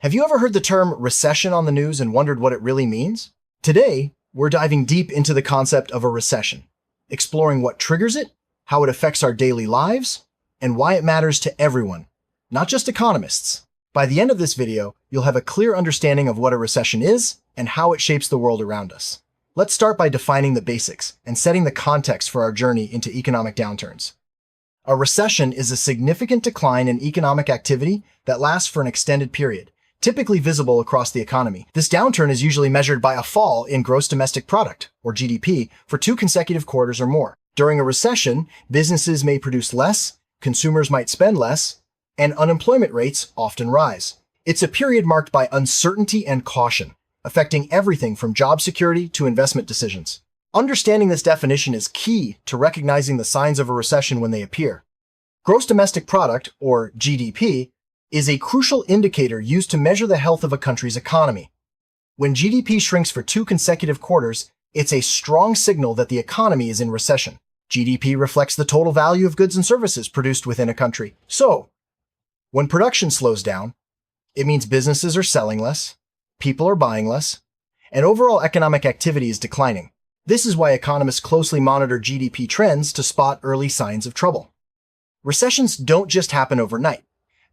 Have you ever heard the term recession on the news and wondered what it really means? Today, we're diving deep into the concept of a recession, exploring what triggers it, how it affects our daily lives, and why it matters to everyone, not just economists. By the end of this video, you'll have a clear understanding of what a recession is and how it shapes the world around us. Let's start by defining the basics and setting the context for our journey into economic downturns. A recession is a significant decline in economic activity that lasts for an extended period, typically visible across the economy. This downturn is usually measured by a fall in gross domestic product, or GDP, for 2 consecutive quarters or more. During a recession, businesses may produce less, consumers might spend less, and unemployment rates often rise. It's a period marked by uncertainty and caution, affecting everything from job security to investment decisions. Understanding this definition is key to recognizing the signs of a recession when they appear. Gross domestic product, or GDP, is a crucial indicator used to measure the health of a country's economy. When GDP shrinks for 2 consecutive quarters, it's a strong signal that the economy is in recession. GDP reflects the total value of goods and services produced within a country. So, when production slows down, it means businesses are selling less, people are buying less, and overall economic activity is declining. This is why economists closely monitor GDP trends to spot early signs of trouble. Recessions don't just happen overnight.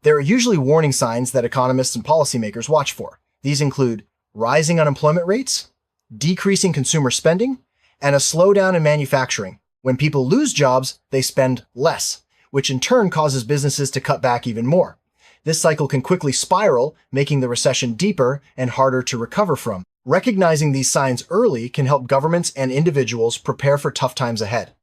There are usually warning signs that economists and policymakers watch for. These include rising unemployment rates, decreasing consumer spending, and a slowdown in manufacturing. When people lose jobs, they spend less, which in turn causes businesses to cut back even more. This cycle can quickly spiral, making the recession deeper and harder to recover from. Recognizing these signs early can help governments and individuals prepare for tough times ahead.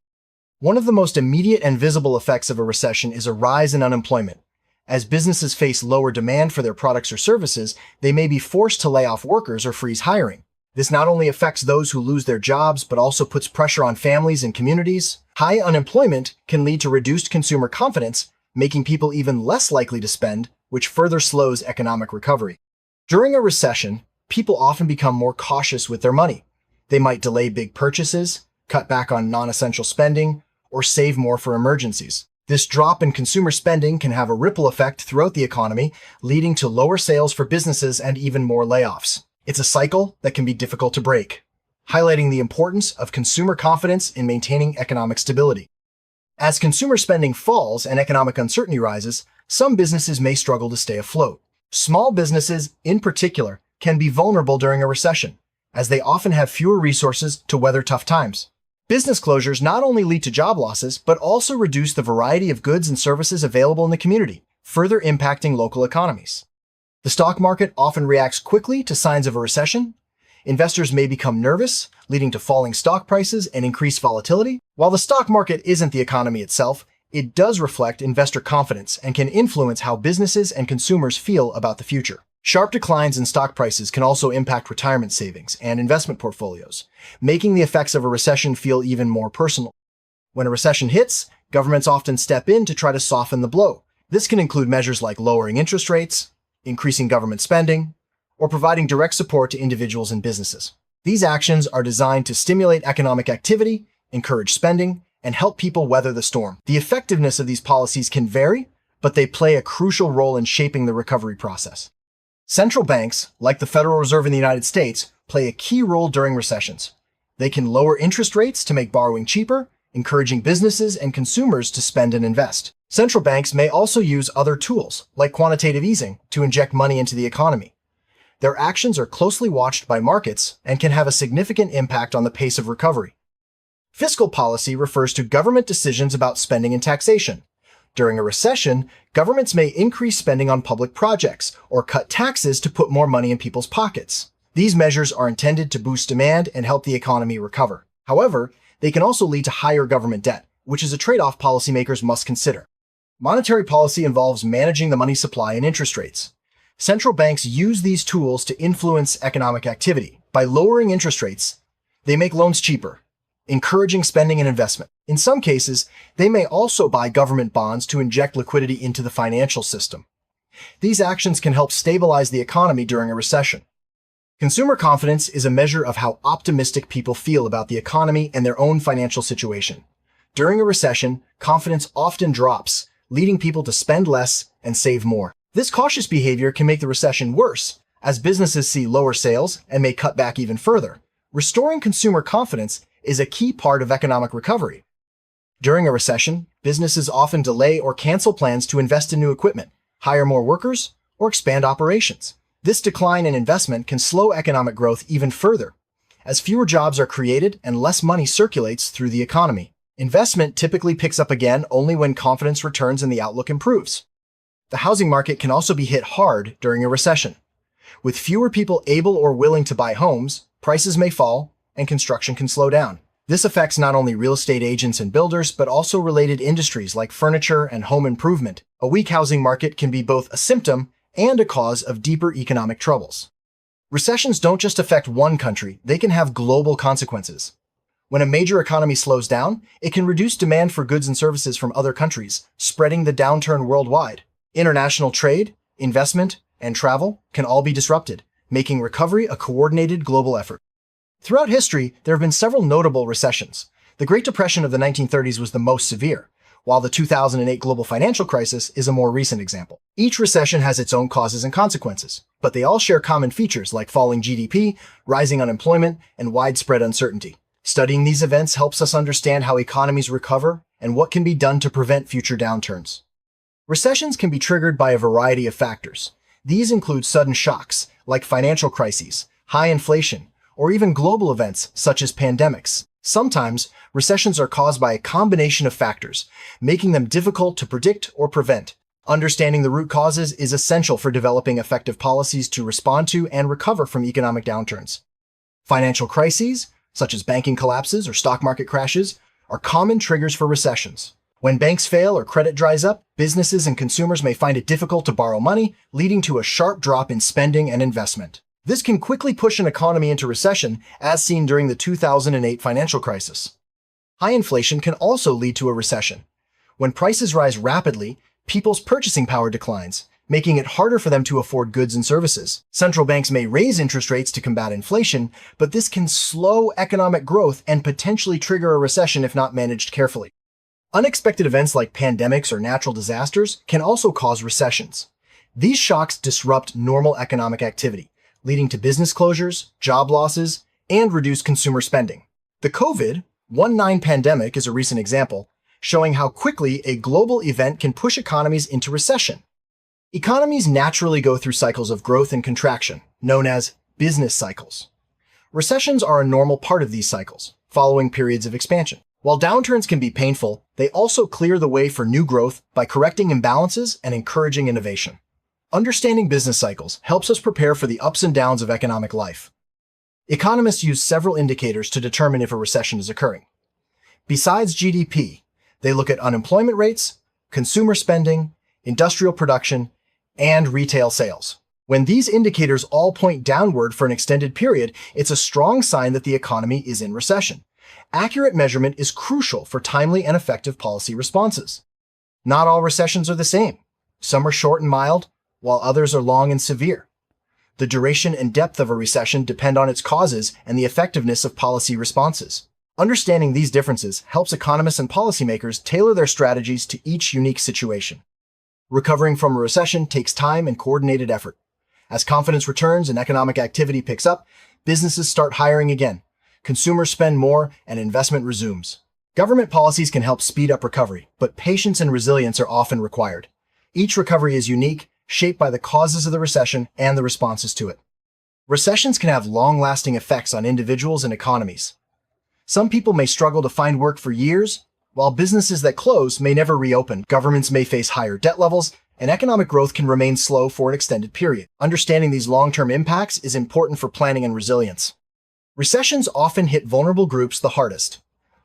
One of the most immediate and visible effects of a recession is a rise in unemployment. As businesses face lower demand for their products or services, they may be forced to lay off workers or freeze hiring. This not only affects those who lose their jobs, but also puts pressure on families and communities. High unemployment can lead to reduced consumer confidence, making people even less likely to spend, which further slows economic recovery. During a recession, people often become more cautious with their money. They might delay big purchases, cut back on non-essential spending, or save more for emergencies. This drop in consumer spending can have a ripple effect throughout the economy, leading to lower sales for businesses and even more layoffs. It's a cycle that can be difficult to break, highlighting the importance of consumer confidence in maintaining economic stability. As consumer spending falls and economic uncertainty rises, some businesses may struggle to stay afloat. Small businesses, in particular, can be vulnerable during a recession, as they often have fewer resources to weather tough times. Business closures not only lead to job losses, but also reduce the variety of goods and services available in the community, further impacting local economies. The stock market often reacts quickly to signs of a recession. Investors may become nervous, leading to falling stock prices and increased volatility. While the stock market isn't the economy itself, it does reflect investor confidence and can influence how businesses and consumers feel about the future. Sharp declines in stock prices can also impact retirement savings and investment portfolios, making the effects of a recession feel even more personal. When a recession hits, governments often step in to try to soften the blow. This can include measures like lowering interest rates, increasing government spending, or providing direct support to individuals and businesses. These actions are designed to stimulate economic activity, encourage spending, and help people weather the storm. The effectiveness of these policies can vary, but they play a crucial role in shaping the recovery process. Central banks, like the Federal Reserve in the United States, play a key role during recessions. They can lower interest rates to make borrowing cheaper, encouraging businesses and consumers to spend and invest. Central banks may also use other tools, like quantitative easing, to inject money into the economy. Their actions are closely watched by markets and can have a significant impact on the pace of recovery. Fiscal policy refers to government decisions about spending and taxation. During a recession, governments may increase spending on public projects or cut taxes to put more money in people's pockets. These measures are intended to boost demand and help the economy recover. However, they can also lead to higher government debt, which is a trade-off policymakers must consider. Monetary policy involves managing the money supply and interest rates. Central banks use these tools to influence economic activity. By lowering interest rates, they make loans cheaper, encouraging spending and investment. In some cases, they may also buy government bonds to inject liquidity into the financial system. These actions can help stabilize the economy during a recession. Consumer confidence is a measure of how optimistic people feel about the economy and their own financial situation. During a recession, confidence often drops, leading people to spend less and save more. This cautious behavior can make the recession worse, as businesses see lower sales and may cut back even further. Restoring consumer confidence is a key part of economic recovery. During a recession, businesses often delay or cancel plans to invest in new equipment, hire more workers, or expand operations. This decline in investment can slow economic growth even further, as fewer jobs are created and less money circulates through the economy. Investment typically picks up again only when confidence returns and the outlook improves. The housing market can also be hit hard during a recession. With fewer people able or willing to buy homes, prices may fall and construction can slow down. This affects not only real estate agents and builders, but also related industries like furniture and home improvement. A weak housing market can be both a symptom and a cause of deeper economic troubles. Recessions don't just affect one country, they can have global consequences. When a major economy slows down, it can reduce demand for goods and services from other countries, spreading the downturn worldwide. International trade, investment, and travel can all be disrupted, making recovery a coordinated global effort. Throughout history, there have been several notable recessions. The Great Depression of the 1930s was the most severe, while the 2008 global financial crisis is a more recent example. Each recession has its own causes and consequences, but they all share common features like falling GDP, rising unemployment, and widespread uncertainty. Studying these events helps us understand how economies recover and what can be done to prevent future downturns. Recessions can be triggered by a variety of factors. These include sudden shocks, like financial crises, high inflation, or even global events such as pandemics. Sometimes, recessions are caused by a combination of factors, making them difficult to predict or prevent. Understanding the root causes is essential for developing effective policies to respond to and recover from economic downturns. Financial crises, such as banking collapses or stock market crashes, are common triggers for recessions. When banks fail or credit dries up, businesses and consumers may find it difficult to borrow money, leading to a sharp drop in spending and investment. This can quickly push an economy into recession, as seen during the 2008 financial crisis. High inflation can also lead to a recession. When prices rise rapidly, people's purchasing power declines, making it harder for them to afford goods and services. Central banks may raise interest rates to combat inflation, but this can slow economic growth and potentially trigger a recession if not managed carefully. Unexpected events like pandemics or natural disasters can also cause recessions. These shocks disrupt normal economic activity, leading to business closures, job losses, and reduced consumer spending. The COVID-19 pandemic is a recent example, showing how quickly a global event can push economies into recession. Economies naturally go through cycles of growth and contraction, known as business cycles. Recessions are a normal part of these cycles, following periods of expansion. While downturns can be painful, they also clear the way for new growth by correcting imbalances and encouraging innovation. Understanding business cycles helps us prepare for the ups and downs of economic life. Economists use several indicators to determine if a recession is occurring. Besides GDP, they look at unemployment rates, consumer spending, industrial production, and retail sales. When these indicators all point downward for an extended period, it's a strong sign that the economy is in recession. Accurate measurement is crucial for timely and effective policy responses. Not all recessions are the same. Some are short and mild, while others are long and severe. The duration and depth of a recession depend on its causes and the effectiveness of policy responses. Understanding these differences helps economists and policymakers tailor their strategies to each unique situation. Recovering from a recession takes time and coordinated effort. As confidence returns and economic activity picks up, businesses start hiring again. Consumers spend more, and investment resumes. Government policies can help speed up recovery, but patience and resilience are often required. Each recovery is unique, shaped by the causes of the recession and the responses to it. Recessions can have long-lasting effects on individuals and economies. Some people may struggle to find work for years, while businesses that close may never reopen. Governments may face higher debt levels, and economic growth can remain slow for an extended period. Understanding these long-term impacts is important for planning and resilience. Recessions often hit vulnerable groups the hardest.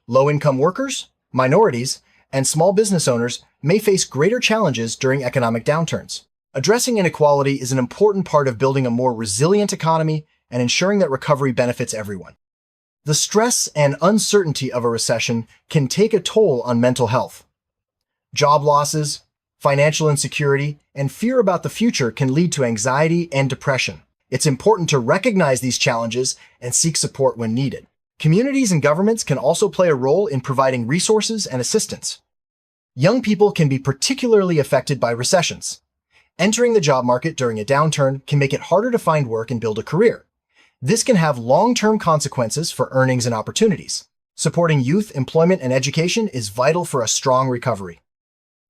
Low-income workers, minorities, and small business owners may face greater challenges during economic downturns. Addressing inequality is an important part of building a more resilient economy and ensuring that recovery benefits everyone. The stress and uncertainty of a recession can take a toll on mental health. Job losses, financial insecurity, and fear about the future can lead to anxiety and depression. It's important to recognize these challenges and seek support when needed. Communities and governments can also play a role in providing resources and assistance. Young people can be particularly affected by recessions. Entering the job market during a downturn can make it harder to find work and build a career. This can have long-term consequences for earnings and opportunities. Supporting youth employment and education is vital for a strong recovery.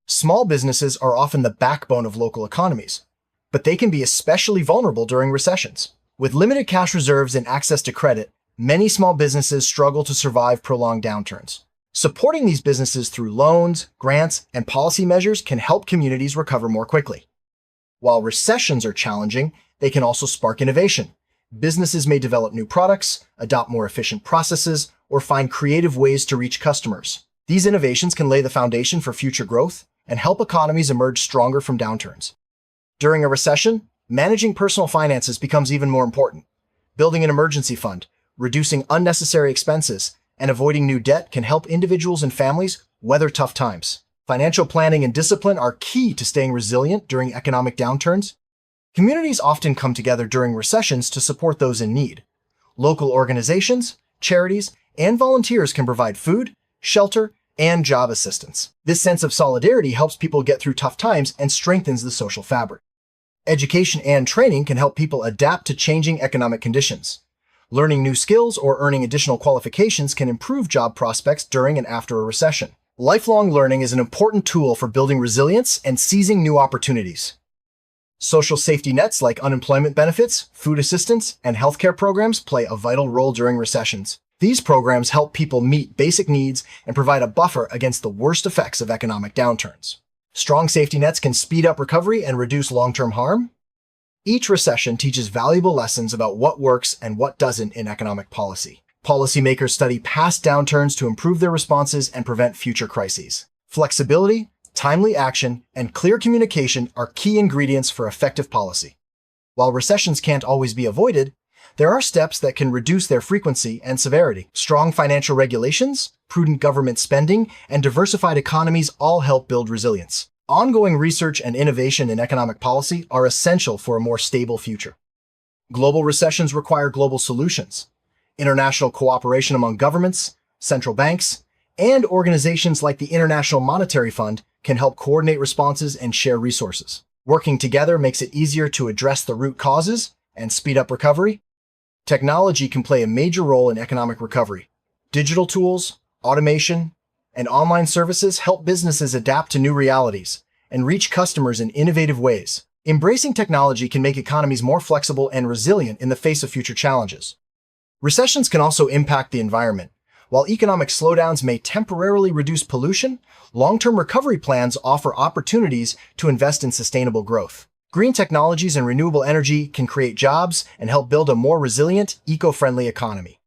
Small businesses are often the backbone of local economies, but they can be especially vulnerable during recessions. With limited cash reserves and access to credit, many small businesses struggle to survive prolonged downturns. Supporting these businesses through loans, grants, and policy measures can help communities recover more quickly. While recessions are challenging, they can also spark innovation. Businesses may develop new products, adopt more efficient processes, or find creative ways to reach customers. These innovations can lay the foundation for future growth and help economies emerge stronger from downturns. During a recession, managing personal finances becomes even more important. Building an emergency fund, reducing unnecessary expenses, and avoiding new debt can help individuals and families weather tough times. Financial planning and discipline are key to staying resilient during economic downturns. Communities often come together during recessions to support those in need. Local organizations, charities, and volunteers can provide food, shelter, and job assistance. This sense of solidarity helps people get through tough times and strengthens the social fabric. Education and training can help people adapt to changing economic conditions. Learning new skills or earning additional qualifications can improve job prospects during and after a recession. Lifelong learning is an important tool for building resilience and seizing new opportunities. Social safety nets like unemployment benefits, food assistance, and healthcare programs play a vital role during recessions. These programs help people meet basic needs and provide a buffer against the worst effects of economic downturns. Strong safety nets can speed up recovery and reduce long-term harm. Each recession teaches valuable lessons about what works and what doesn't in economic policy. Policymakers study past downturns to improve their responses and prevent future crises. Flexibility, timely action, and clear communication are key ingredients for effective policy. While recessions can't always be avoided, there are steps that can reduce their frequency and severity. Strong financial regulations, prudent government spending, and diversified economies all help build resilience. Ongoing research and innovation in economic policy are essential for a more stable future. Global recessions require global solutions. International cooperation among governments, central banks, and organizations like the International Monetary Fund can help coordinate responses and share resources. Working together makes it easier to address the root causes and speed up recovery. Technology can play a major role in economic recovery. Digital tools, automation, and online services help businesses adapt to new realities and reach customers in innovative ways. Embracing technology can make economies more flexible and resilient in the face of future challenges. Recessions can also impact the environment. While economic slowdowns may temporarily reduce pollution, long-term recovery plans offer opportunities to invest in sustainable growth. Green technologies and renewable energy can create jobs and help build a more resilient, eco-friendly economy.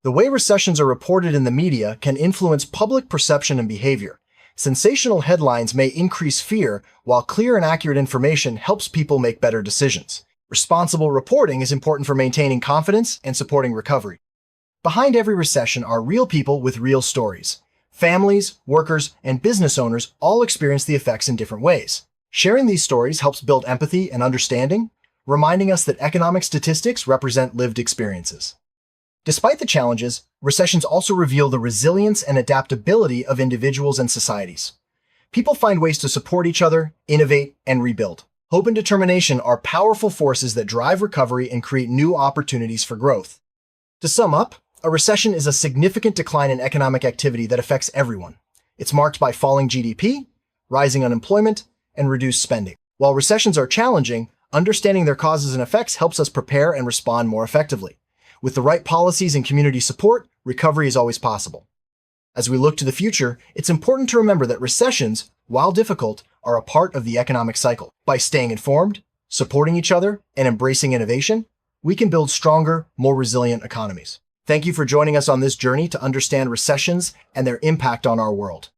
The way recessions are reported in the media can influence public perception and behavior. Sensational headlines may increase fear, while clear and accurate information helps people make better decisions. Responsible reporting is important for maintaining confidence and supporting recovery. Behind every recession are real people with real stories. Families, workers, and business owners all experience the effects in different ways. Sharing these stories helps build empathy and understanding, reminding us that economic statistics represent lived experiences. Despite the challenges, recessions also reveal the resilience and adaptability of individuals and societies. People find ways to support each other, innovate, and rebuild. Hope and determination are powerful forces that drive recovery and create new opportunities for growth. To sum up, a recession is a significant decline in economic activity that affects everyone. It's marked by falling GDP, rising unemployment, and reduced spending. While recessions are challenging, understanding their causes and effects helps us prepare and respond more effectively. With the right policies and community support, recovery is always possible. As we look to the future, it's important to remember that recessions, while difficult, are a part of the economic cycle. By staying informed, supporting each other, and embracing innovation, we can build stronger, more resilient economies. Thank you for joining us on this journey to understand recessions and their impact on our world.